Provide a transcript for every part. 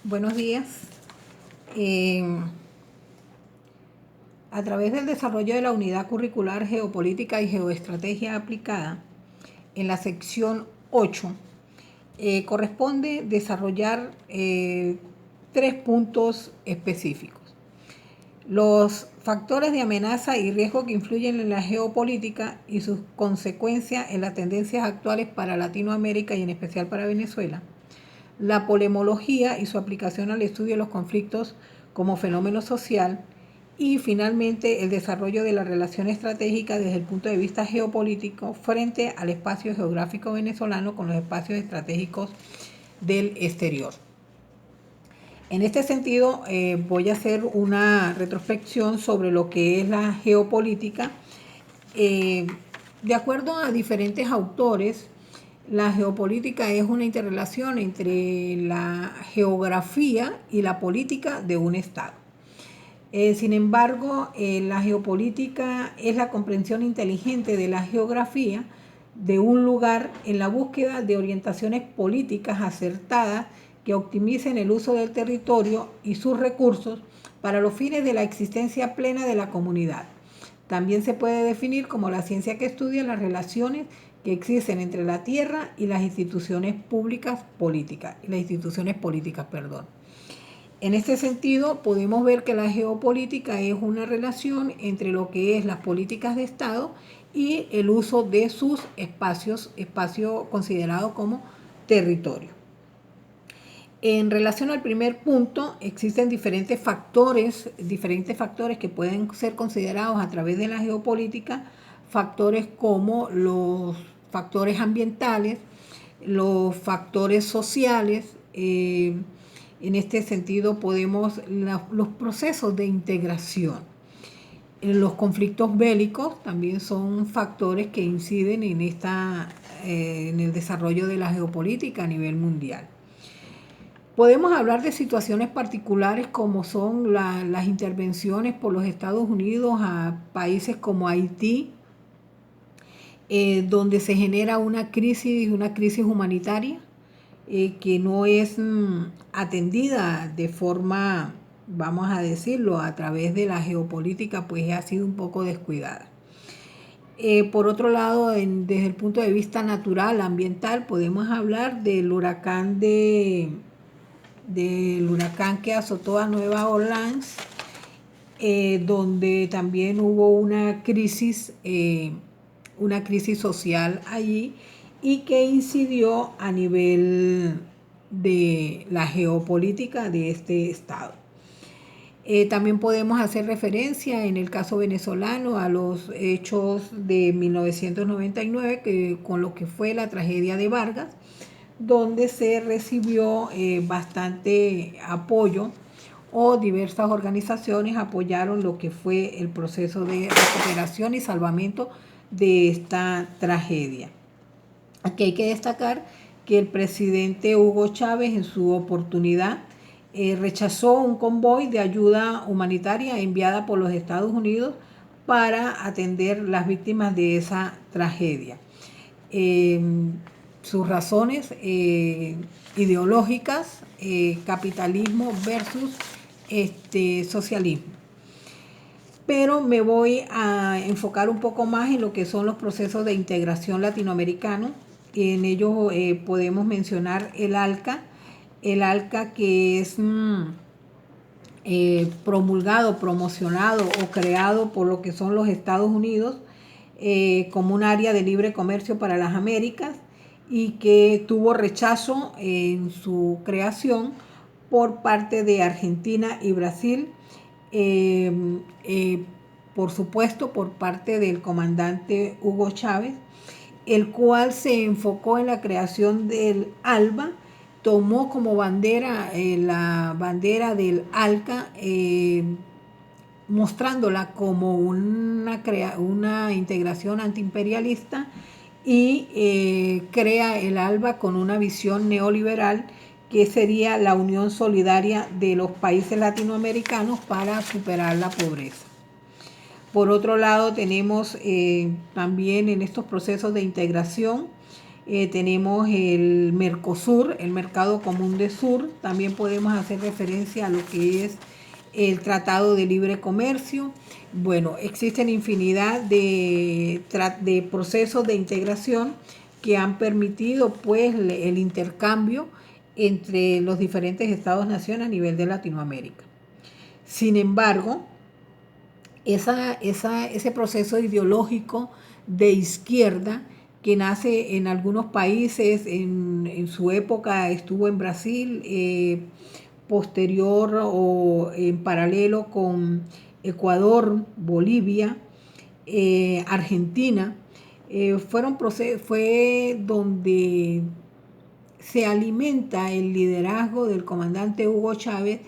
Buenos días. Eh, a través del desarrollo de la unidad curricular Geopolítica y Geoestrategia aplicada, en la sección 8, corresponde desarrollar 3 puntos específicos. Los factores de amenaza y riesgo que influyen en la geopolítica y sus consecuencias en las tendencias actuales para Latinoamérica y en especial para Venezuela. La polemología y su aplicación al estudio de los conflictos como fenómeno social. Y finalmente el desarrollo de la relación estratégica desde el punto de vista geopolítico frente al espacio geográfico venezolano con los espacios estratégicos del exterior. En este sentido, voy a hacer una retrospección sobre lo que es la geopolítica. De acuerdo a diferentes autores, la geopolítica es una interrelación entre la geografía y la política de un estado. Sin embargo, la geopolítica es la comprensión inteligente de la geografía de un lugar en la búsqueda de orientaciones políticas acertadas que optimicen el uso del territorio y sus recursos para los fines de la existencia plena de la comunidad. También se puede definir como la ciencia que estudia las relaciones que existen entre la tierra y las instituciones políticas. En este sentido, podemos ver que la geopolítica es una relación entre lo que es las políticas de Estado y el uso de sus espacio considerado como territorio. En relación al primer punto, existen diferentes factores que pueden ser considerados a través de la geopolítica, factores como los factores ambientales, los factores sociales. En este sentido podemos los procesos de integración. Los conflictos bélicos también son factores que inciden en el desarrollo de la geopolítica a nivel mundial. Podemos hablar de situaciones particulares como son las intervenciones por los Estados Unidos a países como Haití, donde se genera una crisis humanitaria que no es atendida de forma, vamos a decirlo, a través de la geopolítica, pues ha sido un poco descuidada. Por otro lado, desde el punto de vista natural, ambiental, podemos hablar del huracán que azotó a Nueva Orleans, donde también hubo una crisis social allí y que incidió a nivel de la geopolítica de este estado. También podemos hacer referencia en el caso venezolano a los hechos de 1999 con lo que fue la tragedia de Vargas, donde se recibió bastante apoyo o diversas organizaciones apoyaron lo que fue el proceso de recuperación y salvamento de esta tragedia. Aquí hay que destacar que el presidente Hugo Chávez en su oportunidad rechazó un convoy de ayuda humanitaria enviada por los Estados Unidos para atender las víctimas de esa tragedia. Sus razones ideológicas, capitalismo versus socialismo. Pero me voy a enfocar un poco más en lo que son los procesos de integración latinoamericano. En ellos podemos mencionar el ALCA que es promulgado, promocionado o creado por lo que son los Estados Unidos como un área de libre comercio para las Américas y que tuvo rechazo en su creación por parte de Argentina y Brasil, por supuesto por parte del comandante Hugo Chávez, el cual se enfocó en la creación del ALBA, tomó como bandera la bandera del ALCA, mostrándola como una integración antiimperialista y crea el ALBA con una visión neoliberal que sería la unión solidaria de los países latinoamericanos para superar la pobreza. Por otro lado, tenemos también en estos procesos de integración tenemos el Mercosur, el Mercado Común de Sur. También podemos hacer referencia a lo que es el Tratado de Libre Comercio. Bueno, existen infinidad de procesos de integración que han permitido pues el intercambio entre los diferentes estados-nación a nivel de Latinoamérica. Sin embargo, ese proceso ideológico de izquierda que nace en algunos países, en su época estuvo en Brasil, posterior o en paralelo con Ecuador, Bolivia, Argentina, fue donde se alimenta el liderazgo del comandante Hugo Chávez,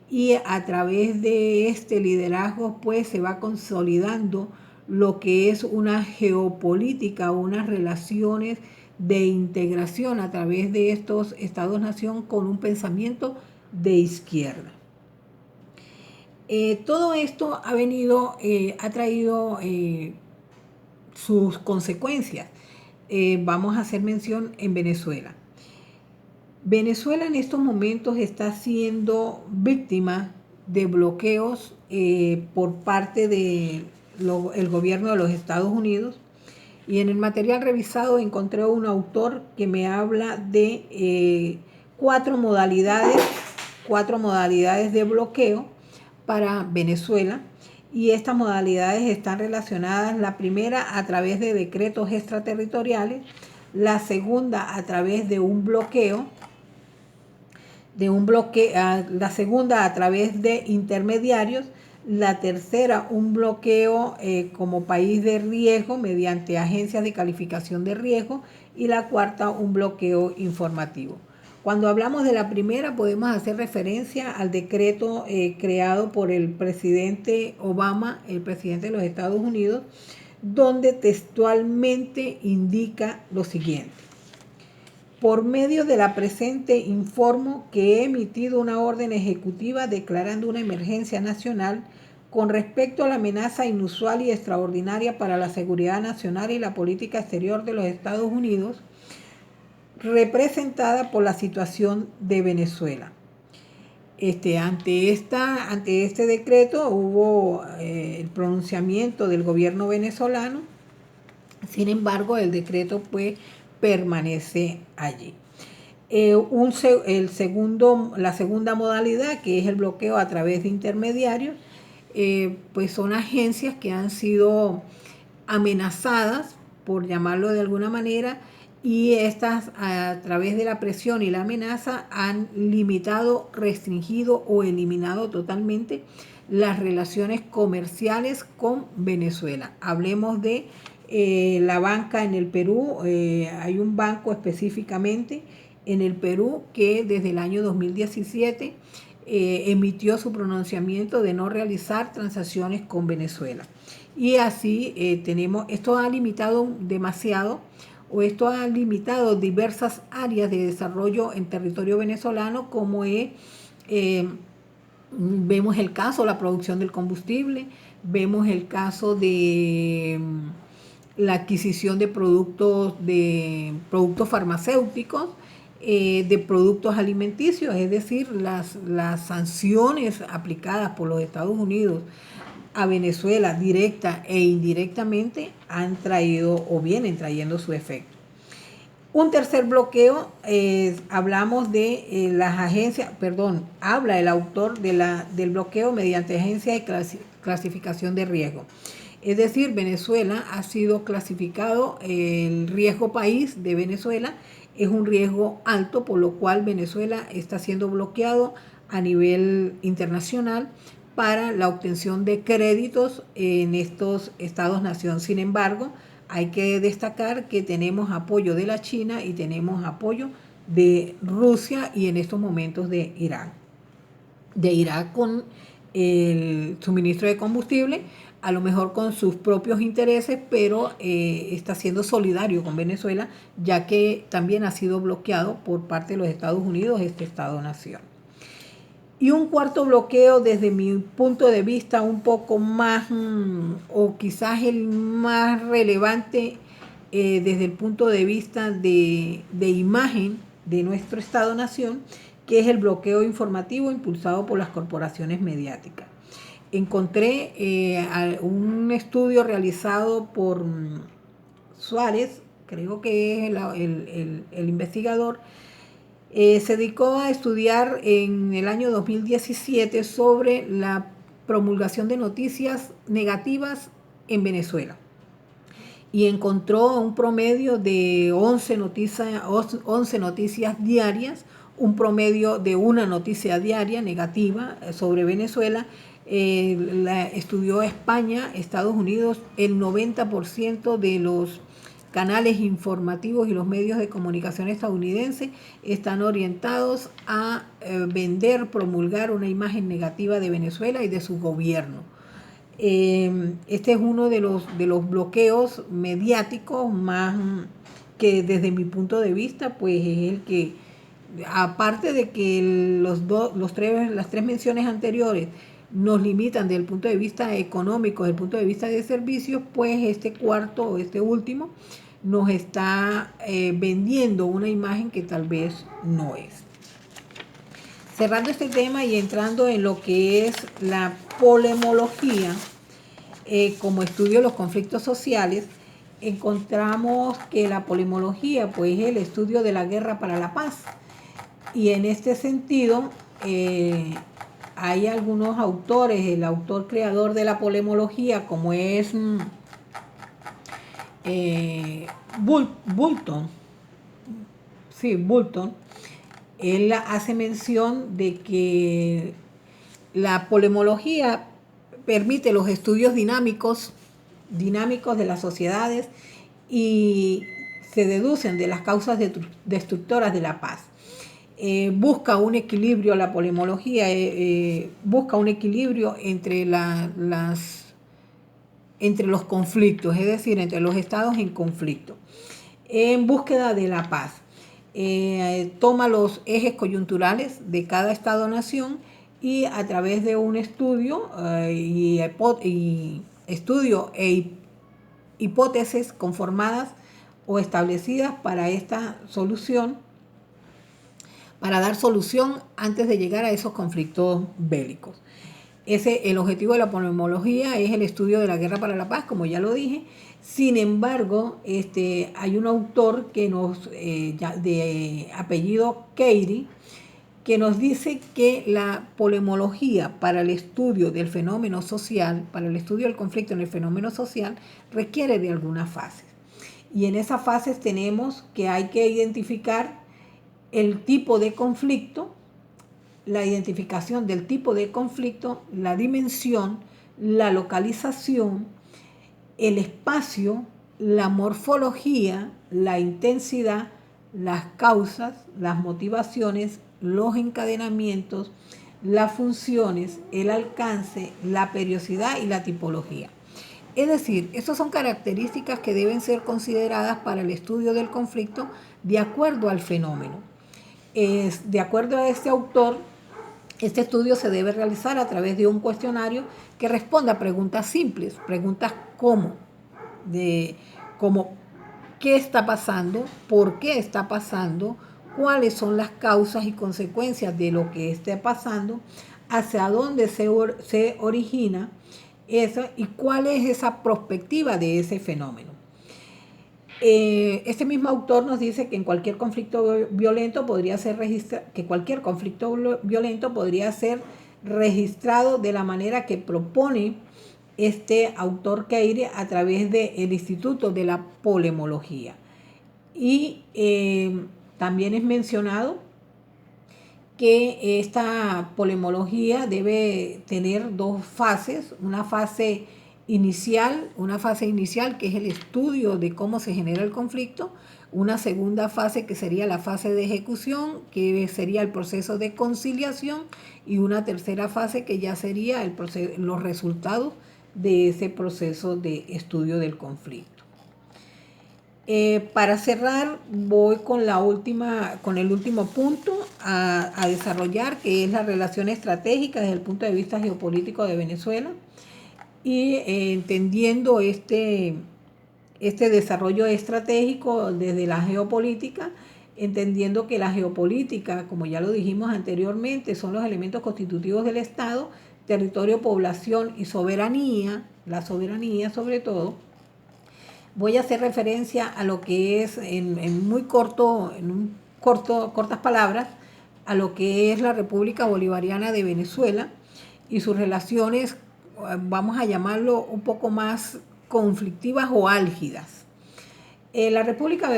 y a través de este liderazgo pues se va consolidando lo que es una geopolítica, unas relaciones de integración a través de estos estados-nación con un pensamiento de izquierda. Todo esto ha traído sus consecuencias. Vamos a hacer mención en Venezuela. Venezuela en estos momentos está siendo víctima de bloqueos por parte del gobierno de los Estados Unidos, y en el material revisado encontré un autor que me habla de cuatro modalidades de bloqueo para Venezuela, y estas modalidades están relacionadas: la primera a través de decretos extraterritoriales, la segunda a través de un bloqueo, la segunda a través de intermediarios, la tercera un bloqueo como país de riesgo mediante agencias de calificación de riesgo, y la cuarta un bloqueo informativo. Cuando hablamos de la primera podemos hacer referencia al decreto creado por el presidente Obama, el presidente de los Estados Unidos, donde textualmente indica lo siguiente: por medio de la presente informo que he emitido una orden ejecutiva declarando una emergencia nacional con respecto a la amenaza inusual y extraordinaria para la seguridad nacional y la política exterior de los Estados Unidos, representada por la situación de Venezuela. Ante este decreto hubo el pronunciamiento del gobierno venezolano. Sin embargo, el decreto pues permanece allí. La segunda modalidad, que es el bloqueo a través de intermediarios, pues son agencias que han sido amenazadas, por llamarlo de alguna manera, y estas a través de la presión y la amenaza han limitado, restringido o eliminado totalmente las relaciones comerciales con Venezuela. Hablemos de la banca en el Perú. Hay un banco específicamente en el Perú que desde el año 2017 emitió su pronunciamiento de no realizar transacciones con Venezuela. Y así esto ha limitado demasiado, o esto ha limitado diversas áreas de desarrollo en territorio venezolano, como vemos el caso de la producción del combustible, vemos el caso de la adquisición de productos farmacéuticos, de productos alimenticios, es decir, las sanciones aplicadas por los Estados Unidos a Venezuela directa e indirectamente han traído o vienen trayendo su efecto. Un tercer bloqueo, hablamos de las agencias, habla el autor del bloqueo mediante agencias de clasificación de riesgo. Es decir, Venezuela ha sido clasificado, el riesgo país de Venezuela es un riesgo alto, por lo cual Venezuela está siendo bloqueado a nivel internacional para la obtención de créditos en estos estados-nación. Sin embargo, hay que destacar que tenemos apoyo de la China y tenemos apoyo de Rusia y en estos momentos de Irán. De Irak con el suministro de combustible, a lo mejor con sus propios intereses, pero está siendo solidario con Venezuela, ya que también ha sido bloqueado por parte de los Estados Unidos este Estado-nación. Y un cuarto bloqueo, desde mi punto de vista un poco más, o quizás el más relevante desde el punto de vista de imagen de nuestro Estado-Nación, que es el bloqueo informativo impulsado por las corporaciones mediáticas. Encontré un estudio realizado por Suárez, creo que es el investigador, se dedicó a estudiar en el año 2017 sobre la promulgación de noticias negativas en Venezuela y encontró un promedio de 11 noticias diarias, un promedio de una noticia diaria negativa sobre Venezuela. Estudió España, Estados Unidos, el 90% de los canales informativos y los medios de comunicación estadounidenses están orientados a vender, promulgar una imagen negativa de Venezuela y de su gobierno. Este es uno de los bloqueos mediáticos más que desde mi punto de vista, pues es el que, aparte de que las tres menciones anteriores nos limitan desde el punto de vista económico, desde el punto de vista de servicios, pues este cuarto, este último, nos está vendiendo una imagen que tal vez no es. Cerrando este tema y entrando en lo que es la polemología como estudio de los conflictos sociales, encontramos que la polemología pues, es el estudio de la guerra para la paz. Y en este sentido, hay algunos autores, el autor creador de la polemología, como es Boulton, él hace mención de que la polemología permite los estudios dinámicos de las sociedades y se deducen de las causas destructoras de la paz. Busca un equilibrio, la polemología busca un equilibrio entre entre los conflictos, es decir, entre los estados en conflicto, en búsqueda de la paz. Toma los ejes coyunturales de cada estado-nación y a través de un estudio hipótesis conformadas o establecidas para esta solución, para dar solución antes de llegar a esos conflictos bélicos. El objetivo de la polemología es el estudio de la guerra para la paz, como ya lo dije. Sin embargo, hay un autor que de apellido Keiri, que nos dice que la polemología para el estudio del fenómeno social, para el estudio del conflicto en el fenómeno social, requiere de algunas fases. Y en esas fases tenemos que hay que identificar el tipo de conflicto, la identificación del tipo de conflicto, la dimensión, la localización, el espacio, la morfología, la intensidad, las causas, las motivaciones, los encadenamientos, las funciones, el alcance, la periodicidad y la tipología. Es decir, estas son características que deben ser consideradas para el estudio del conflicto de acuerdo al fenómeno. De acuerdo a este autor, este estudio se debe realizar a través de un cuestionario que responda a preguntas simples, preguntas como ¿qué está pasando? ¿Por qué está pasando? ¿Cuáles son las causas y consecuencias de lo que esté pasando? ¿Hacia dónde se origina eso? ¿Y cuál es esa perspectiva de ese fenómeno? Este mismo autor nos dice que cualquier conflicto violento podría ser registrado de la manera que propone este autor Keiri a través del Instituto de la Polemología. Y también es mencionado que esta polemología debe tener dos fases, una fase inicial que es el estudio de cómo se genera el conflicto, una segunda fase que sería la fase de ejecución, que sería el proceso de conciliación, y una tercera fase que ya sería los resultados de ese proceso de estudio del conflicto. Para cerrar, voy con el último punto a desarrollar, que es la relación estratégica desde el punto de vista geopolítico de Venezuela. Y entendiendo este este desarrollo estratégico desde la geopolítica, entendiendo que la geopolítica, como ya lo dijimos anteriormente, son los elementos constitutivos del Estado, territorio, población y soberanía, la soberanía sobre todo. Voy a hacer referencia a lo que es cortas palabras, a lo que es la República Bolivariana de Venezuela y sus relaciones, vamos a llamarlo un poco más conflictivas o álgidas. La República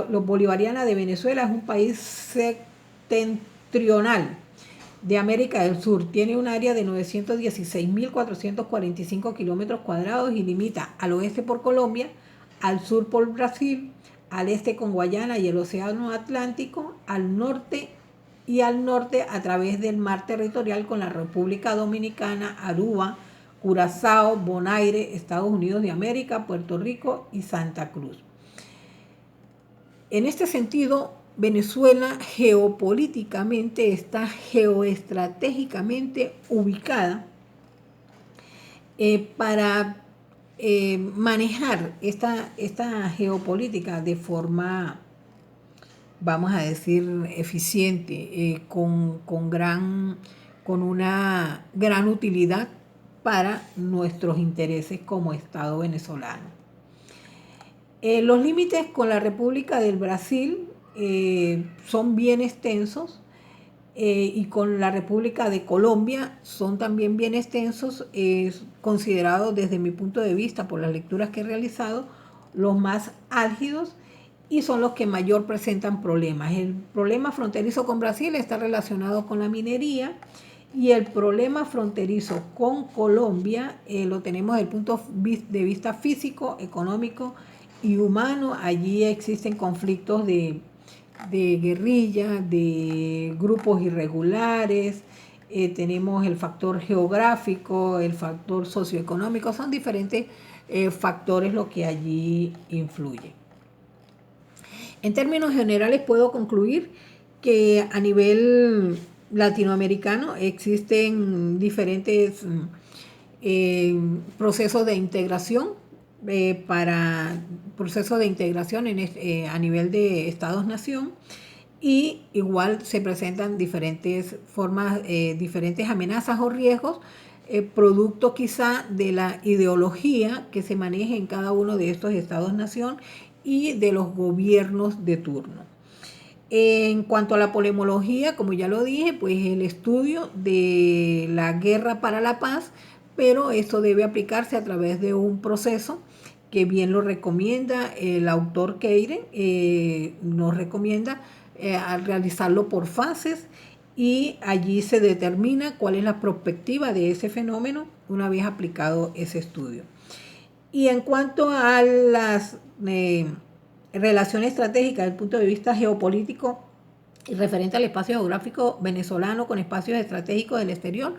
Bolivariana de Venezuela es un país septentrional de América del Sur. Tiene un área de 916.445 kilómetros cuadrados y limita al oeste por Colombia, al sur por Brasil, al este con Guayana y el Océano Atlántico, al norte a través del mar territorial con la República Dominicana, Aruba, Curazao, Bonaire, Estados Unidos de América, Puerto Rico y Santa Cruz. En este sentido, Venezuela geopolíticamente está geoestratégicamente ubicada para manejar esta geopolítica de forma, vamos a decir, eficiente, con una gran utilidad para nuestros intereses como Estado venezolano. Los límites con la República del Brasil son bien extensos y con la República de Colombia son también bien extensos, considerados desde mi punto de vista, por las lecturas que he realizado, los más álgidos y son los que mayor presentan problemas. El problema fronterizo con Brasil está relacionado con la minería y el problema fronterizo con Colombia lo tenemos desde el punto de vista físico, económico y humano. Allí existen conflictos de guerrilla, de grupos irregulares, tenemos el factor geográfico, el factor socioeconómico, son diferentes factores los que allí influyen. En términos generales puedo concluir que a nivel latinoamericano existen diferentes procesos de integración a nivel de Estados-nación, y igual se presentan diferentes formas, diferentes amenazas o riesgos, producto quizá de la ideología que se maneja en cada uno de estos Estados-nación y de los gobiernos de turno. En cuanto a la polemología, como ya lo dije, pues el estudio de la guerra para la paz, pero esto debe aplicarse a través de un proceso que bien lo recomienda el autor Keire, nos recomienda realizarlo por fases, y allí se determina cuál es la perspectiva de ese fenómeno una vez aplicado ese estudio. Y en cuanto a las relaciones estratégicas desde el punto de vista geopolítico y referente al espacio geográfico venezolano con espacios estratégicos del exterior,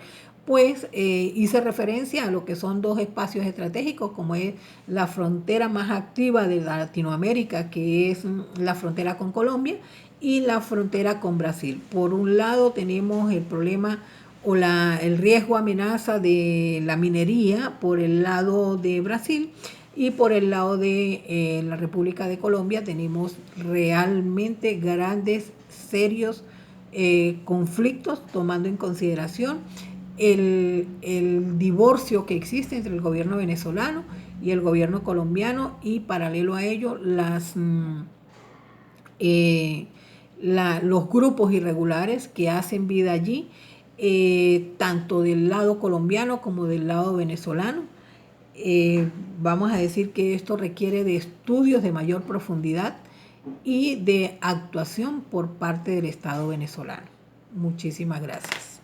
pues hice referencia a lo que son dos espacios estratégicos, como es la frontera más activa de Latinoamérica, que es la frontera con Colombia, y la frontera con Brasil. Por un lado tenemos el problema o el riesgo, amenaza de la minería por el lado de Brasil, y por el lado de la República de Colombia tenemos realmente grandes, serios conflictos, tomando en consideración el divorcio que existe entre el gobierno venezolano y el gobierno colombiano, y paralelo a ello los grupos irregulares que hacen vida allí, tanto del lado colombiano como del lado venezolano. Vamos a decir que esto requiere de estudios de mayor profundidad y de actuación por parte del Estado venezolano. Muchísimas gracias.